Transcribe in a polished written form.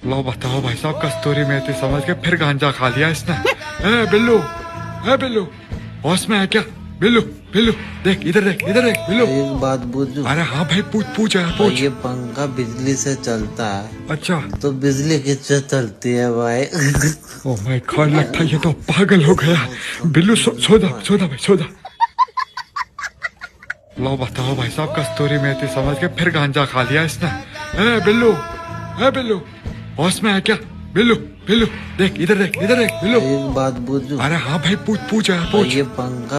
लो बताओ भाई साहब, कस्तूरी मेथी समझ के फिर गांजा खा लिया इसने। ए बिल्लू, ए बिल्लू, होश में है क्या? बिल्लू, बिल्लू, देख इधर देख, इधर देख बिल्लू। एक बात पूछूं? अरे हाँ भाई, पूछ पूछ यार, पूछ। ये पंखा बिजली से चलता है, अच्छा तो बिजली किससे चलती है भाई? ओ माय गॉड, लगता है ये तो पागल हो गया। बिल्लू सो जा भाई, सो जा। लो बताओ भाई साहब, कस्तूरी मेथी समझ के फिर गांजा खा लिया इसने। ए बिल्लू, ए बिल्लू, होश में है क्या? बिल्लू, बिल्लू, देख इधर देख, इधर देख बिल्लू। एक बात पूछूं? अरे हाँ भाई, पूछ पूछ यार, पूछ। ये पंखा